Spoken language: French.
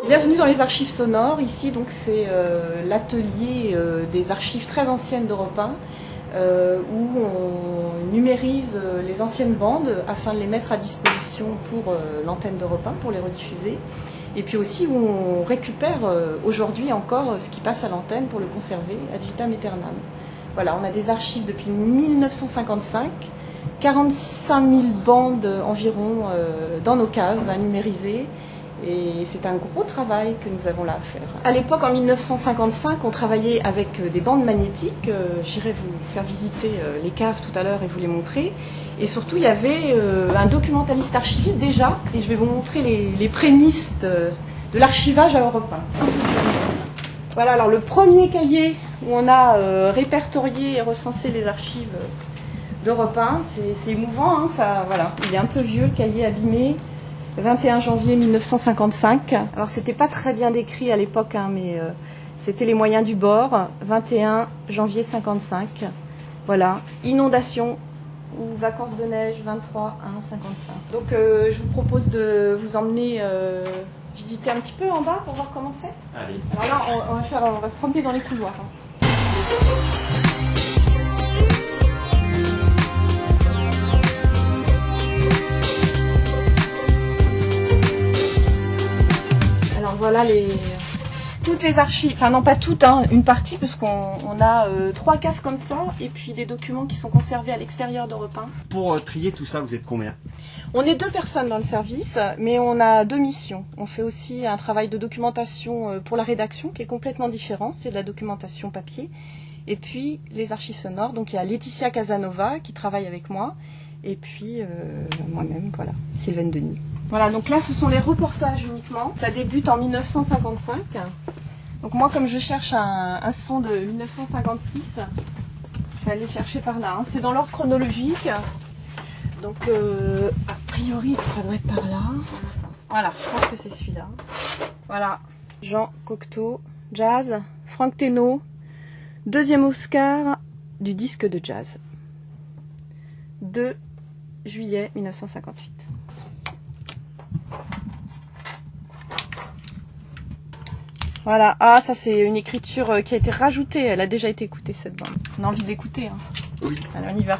Bienvenue dans les archives sonores. Ici, donc, c'est l'atelier des archives très anciennes d'Europe 1, où on numérise les anciennes bandes afin de les mettre à disposition pour l'antenne d'Europe 1, pour les rediffuser. Et puis aussi où on récupère aujourd'hui encore ce qui passe à l'antenne pour le conserver ad vitam aeternam. Voilà, on a des archives depuis 1955, 45 000 bandes environ dans nos caves à numériser. Et c'est un gros travail que nous avons là à faire. À l'époque, en 1955, on travaillait avec des bandes magnétiques. J'irai vous faire visiter les caves tout à l'heure et vous les montrer. Et surtout, il y avait un documentaliste archiviste déjà. Et je vais vous montrer les prémices de l'archivage à Europe 1. Voilà, alors le premier cahier où on a répertorié et recensé les archives d'Europe 1, c'est émouvant, hein, ça, voilà. Il est un peu vieux, le cahier abîmé. 21 janvier 1955. Alors c'était pas très bien décrit à l'époque, hein, mais c'était les moyens du bord. 21 janvier 55. Voilà. Inondation ou vacances de neige 23 1 55. Donc je vous propose de vous emmener visiter un petit peu en bas pour voir comment c'est. Allez. Alors là on va se promener dans les couloirs. Hein. Voilà toutes les archives, enfin non pas toutes, hein, une partie, puisqu'on a 3 caves comme ça, et puis des documents qui sont conservés à l'extérieur d'Europe 1. Pour trier tout ça, vous êtes combien? On est 2 personnes dans le service, mais on a 2 missions. On fait aussi un travail de documentation pour la rédaction, qui est complètement différent, c'est de la documentation papier. Et puis les archives sonores, donc il y a Laetitia Casanova qui travaille avec moi, et puis moi-même, voilà, Sylvaine Denis. Voilà, donc là ce sont les reportages uniquement. Ça débute en 1955. Donc moi, comme je cherche un son de 1956, je vais aller le chercher par là. Hein. C'est dans l'ordre chronologique. Donc a priori ça doit être par là. Voilà, je pense que c'est celui-là. Voilà, Jean Cocteau, jazz, Franck Thénault, 2e Oscar du disque de jazz. 2 juillet 1958. Voilà, ah ça c'est une écriture qui a été rajoutée, elle a déjà été écoutée cette bande. On a envie de l'écouter, hein. Oui. Allez, on y va.